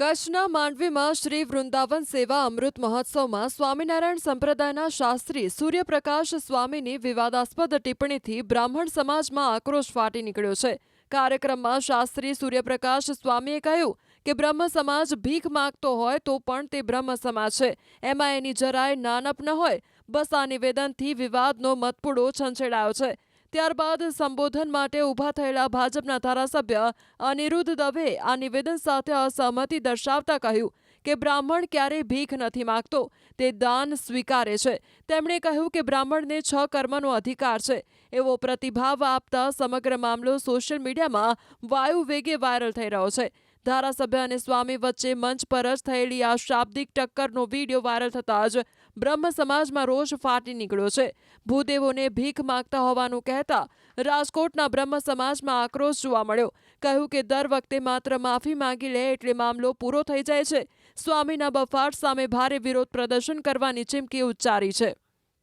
કચ્છના માંડવીમાં શ્રી વૃંદાવન સેવા અમૃત મહોત્સવમાં સ્વામિનારાયણ સંપ્રદાયના શાસ્ત્રી સૂર્યપ્રકાશ સ્વામીની વિવાદાસ્પદ ટિપ્પણીથી બ્રાહ્મણ સમાજમાં આક્રોશ ફાટી નીકળ્યો છે। કાર્યક્રમમાં શાસ્ત્રી સૂર્યપ્રકાશ સ્વામીએ કહ્યું કે બ્રહ્મ સમાજ ભીખ માંગતો હોય તો પણ તે બ્રહ્મ સમાજ છે, એમાં એની જરાય નાનપ ન હોય। બસ આ નિવેદનથી વિવાદનો મતપૂડો છંછેડાયો છે। ત્યારબાદ સંબોધન માટે ઊભા થયેલા ભાજપના ધારાસભ્ય અનિરુદ્ધ દવે આ નિવેદન સાથે અસહમતિ દર્શાવતા કહ્યું કે બ્રાહ્મણ ક્યારેય ભીખ નથી માંગતો, તે દાન સ્વીકારે છે। તેમણે કહ્યું કે બ્રાહ્મણને 6 કર્મનો અધિકાર છે, એવો પ્રતિભાવ આપતા સમગ્ર મામલો સોશિયલ મીડિયામાં વાયુ વેગે વાયરલ થઈ રહ્યો છે। ધારાસભ્ય અને સ્વામી વચ્ચે મંચ પર જ થયેલી આ શાબ્દિક ટક્કરનો વિડીયો વાયરલ થતાં જ બ્રહ્મ સમાજમાં રોષ ફાટી નીકળ્યો છે। ભૂદેવોને ભીખ માંગતા હોવાનું કહેતા રાજકોટના બ્રહ્મ સમાજમાં આક્રોશ જોવા મળ્યો। કહ્યું કે દર વખતે માત્ર માફી માંગી લે એટલે મામલો પૂરો થઈ જાય છે। સ્વામીના બફાટ સામે ભારે વિરોધ પ્રદર્શન કરવાની ચીમકી ઉચ્ચારી છે।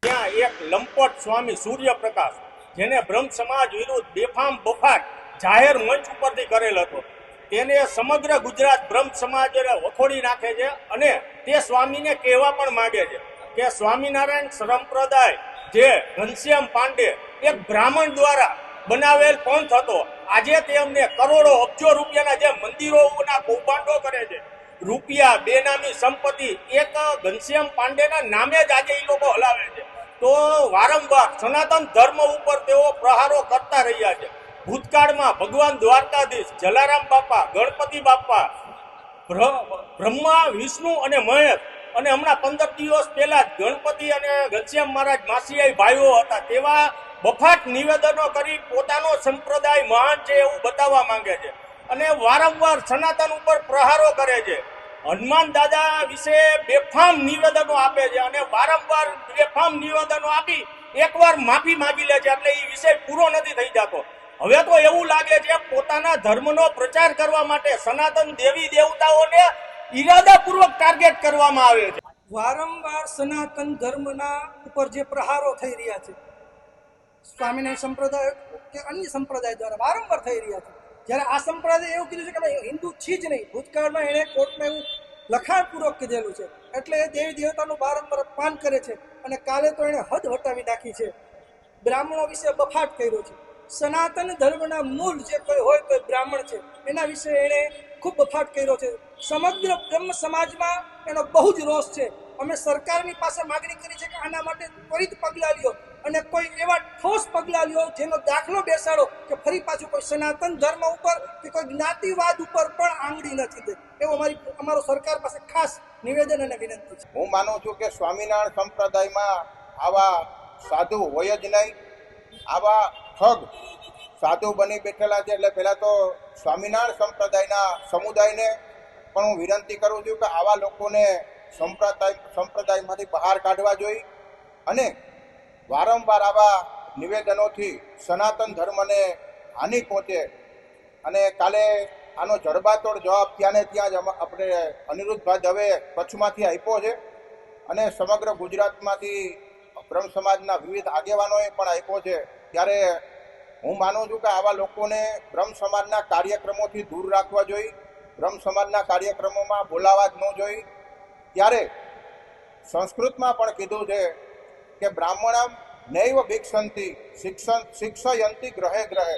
ત્યાં એક લંપટ સ્વામી સૂર્યપ્રકાશ, જેને બ્રહ્મ સમાજ વિરુદ્ધ બેફામ બફાટ જાહેર મંચ ઉપરથી કરેલ હતો, તેને સમગ્ર ગુજરાત બ્રહ્મ સમાજ વખોડી નાખે છે અને તે સ્વામીને કહેવા પણ માંગે છે કે સ્વામિનારાયણ સંપ્રદાય જે ઘનશ્યામ પાંડે એક બ્રાહ્મણ દ્વારા બનાવેલ પંથ હતો, આજે તેમને કરોડો અબજો રૂપિયાના જે મંદિરોના કૌભાંડો કરે છે, રૂપિયા બેનામી સંપત્તિ એક ઘનશ્યામ પાંડેના નામે જ આજે એ લોકો હલાવે છે। તો વારંવાર સનાતન ધર્મ ઉપર તેઓ પ્રહારો કરતા રહ્યા છે। ભૂતકાળમાં ભગવાન દ્વારકાધીશ, જલારામ બાપા, ગણપતિ બાપા, બ્રહ્મા, વિષ્ણુ અને મહેશ, અને હમણાં 15 દિવસ પહેલા જ ગણપતિ અને ઘનશ્યામ મહારાજ માસીયાઈ ભાઈઓ હતા, તેવા બફાટ નિવેદનો કરી પોતાનો સંપ્રદાય મહાન છે એવું બતાવવા માંગે છે અને વારંવાર સનાતન ઉપર પ્રહારો કરે છે। હનુમાન દાદા વિશે બેફામ નિવેદનો આપે છે અને વારંવાર બેફામ નિવેદનો આપી એકવાર માફી માંગી લે છે, એટલે એ વિષય પૂરો નથી થઈ જતો। હવે તો એવું લાગે છે પોતાના ધર્મનો પ્રચાર કરવા માટે સનાતન દેવી દેવતાઓને ઈરાદાપૂર્વક ટાર્ગેટ કરવામાં આવે છે। વારંવાર સનાતન ધર્મના ઉપર જે પ્રહારો થઈ રહ્યા છે, સ્વામિનારાયણ સંપ્રદાય કે અન્ય સંપ્રદાય દ્વારા વારંવાર થઈ રહ્યા છે। જ્યારે આ સંપ્રદાય એવું કીધું છે કે ભાઈ હિન્દુ છે જ નહીં, ભૂતકાળમાં એણે કોર્ટમાં એવું લખાણપૂર્વક કીધેલું છે, એટલે એ દેવી દેવતાનું વારંવાર અપમાન કરે છે અને કાલે તો એણે હદ વટાવી નાખી છે। બ્રાહ્મણો વિશે બફાટ કર્યો છે। સનાતન ધર્મના મૂળ જે કોઈ હોય કોઈ બ્રાહ્મણ છે એના વિશે એણે ખૂબ બફાટ કર્યો છે। સમગ્ર બ્રહ્મ સમાજમાં એનો બહુ જ રોષ છે। અમે સરકારની પાસે માગણી કરી છે કે આના માટે ત્વરિત પગલાં લ્યો અને કોઈ એવા ઠોસ પગલાં લ્યો જેનો દાખલો બેસાડો કે ફરી પાછું કોઈ સનાતન ધર્મ ઉપર કે કોઈ જ્ઞાતિવાદ ઉપર પણ આંગળી નથી દે, એવો અમારો સરકાર પાસે ખાસ નિવેદન અને વિનંતી છે। હું માનું છું કે સ્વામિનારાયણ સંપ્રદાયમાં આવા સાધુ હોય જ નહીં, આવા ઠગ સાધુ બની બેઠેલા છે। એટલે પહેલાં તો સ્વામિનારાયણ સંપ્રદાયના સમુદાયને પણ હું વિનંતી કરું છું કે આવા લોકોને સંપ્રદાયમાંથી બહાર કાઢવા જોઈએ અને વારંવાર આવા નિવેદનોથી સનાતન ધર્મને હાનિ પહોંચે અને કાલે આનો જડબાતોડ જવાબ ત્યાંને ત્યાં જ આપણે અનિરુદ્ધભાઈ દવે કચ્છમાંથી આપ્યો છે અને સમગ્ર ગુજરાતમાંથી બ્રહ્મ સમાજના વિવિધ આગેવાનોએ પણ આપ્યો છે। ત્યારે હું માનું છું કે આવા લોકોને બ્રહ્મ સમાજના કાર્યક્રમોથી દૂર રાખવા જોઈએ, બ્રહ્મ સમાજના કાર્યક્રમોમાં બોલાવા જ ન જોઈએ। ત્યારે સંસ્કૃતમાં પણ કીધું છે કે બ્રાહ્મણમ નૈવ ભિક્ષંતિ શિક્ષયંતિ ગ્રહે ગ્રહે,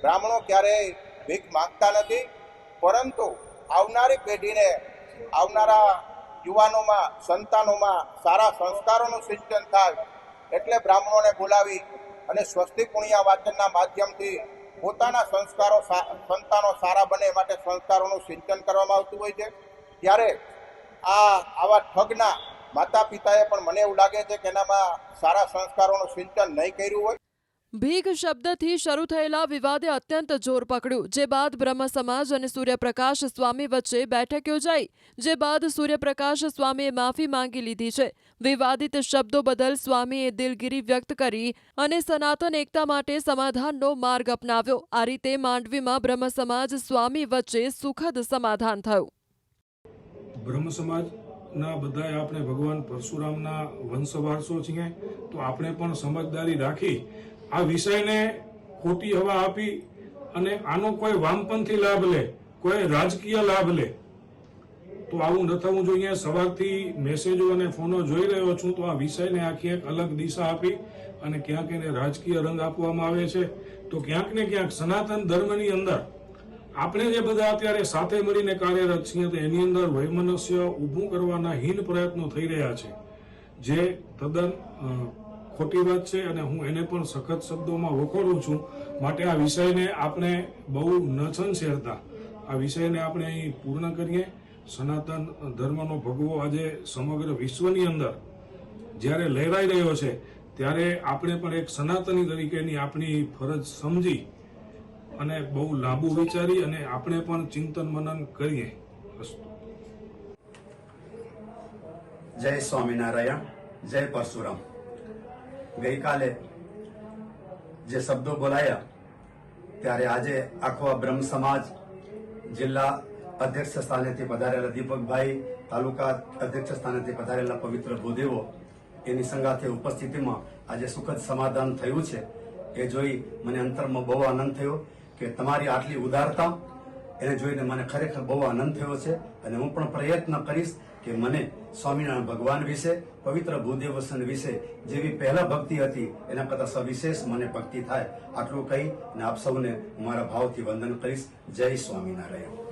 બ્રાહ્મણો ક્યારેય ભીખ માંગતા નથી, પરંતુ આવનારી પેઢીને, આવનારા યુવાનોમાં, સંતાનોમાં સારા સંસ્કારોનું સિંચન થાય એટલે બ્રાહ્મણોને બોલાવી અને સ્વસ્તિ પુણ્ય વાચનના માધ્યમથી પોતાના સંતાનો સારા બને માટે સંસ્કારોનું સિંચન કરવામાં આવતું હોય છે। ત્યારે આવા ઠગના માતા પિતાએ પણ મને એવું લાગે છે કે એનામાં સારા સંસ્કારોનું સિંચન નહીં કર્યું હોય। ભીખ શબ્દથી શરૂ થયેલા વિવાદે અત્યંત જોર પકડ્યું, જે બાદ બ્રહ્મ સમાજ અને સૂર્યપ્રકાશ સ્વામી વચ્ચે બેઠક યોજાઈ, જે બાદ સૂર્યપ્રકાશ સ્વામીએ માફી માંગી લીધી છે। વિવાદિત શબ્દો બદલ સ્વામીએ દિલગીરી વ્યક્ત કરી અને સનાતન એકતા માટે સમાધાનનો માર્ગ અપનાવ્યો। આ રીતે માંડવીમાં બ્રહ્મ સમાજ સ્વામી વચ્ચે સુખદ સમાધાન થયું। બ્રહ્મ સમાજના બધાએ આપણે ભગવાન પરશુરામના વંશવારસો છીએ, તો આપણે પણ સમજદારી રાખી આ વિષયને ખોટી હવા આપી અને આનો કોઈ વામપંથી લાભ લે, કોઈ રાજકીય લાભ લે, તો આવું ન થવું જોઈએ. સવારથી મેસેજો અને ફોનો જોઈ રહ્યો છું તો આ વિષયને આખી એક અલગ દિશા આપી અને ક્યાંક એને રાજકીય રંગ આપવામાં આવે છે. તો ક્યાંક ને ક્યાંક સનાતન ધર્મની અંદર આપણે જે બધા અત્યારે સાથે મળીને કાર્યરત છીએ તો એની અંદર વૈમનસ્ય ઊભું કરવાના હીન પ્રયત્નો થઈ રહ્યા છે, જે તદ્દન ખોટી વાત છે અને હું એને પણ સખત શબ્દોમાં વખોડું છું. માટે આ વિષયને આપણે બહુ ન છંછેડતા આ વિષયને આપણે અહીં પૂર્ણ કરીએ. સનાતન ધર્મનો ભગવો આજે સમગ્ર વિશ્વની અંદર જ્યારે લહેરાઈ રહ્યો છે ત્યારે આપણે પણ એક સનાતની તરીકેની આપણી ફરજ સમજી અને બહુ લાંબુ વિચારી અને આપણે પણ ચિંતન મનન કરીએ. જય સ્વામિનારાયણ, જય પરશુરામ. ગઈકાલે જે શબ્દો બોલાયા ત્યારે આજે આખો આ બ્રહ્મ સમાજ જિલ્લા અધ્યક્ષ સ્થાનેથી પધારેલા દીપકભાઈ, તાલુકા અધ્યક્ષ સ્થાનેથી પધારેલા પવિત્ર ભૂદેવો એની સંગાથે ઉપસ્થિતિમાં આજે સુખદ સમાધાન થયું છે. એ જોઈ મને અંતરમાં બહુ આનંદ થયો કે તમારી આટલી ઉદારતા એને જોઈને મને ખરેખર બહુ આનંદ થયો છે. અને હું પણ પ્રયત્ન કરીશ કે મને સ્વામિનારાયણ ભગવાન વિશે, પવિત્ર ભૂદેવ વસન વિશે જેવી પહેલા ભક્તિ હતી એના કરતાં સવિશેષ મને ભક્તિ થાય. આટલું કહી અને આપ સૌને હું મારા ભાવથી વંદન કરીશ. જય સ્વામિનારાયણ.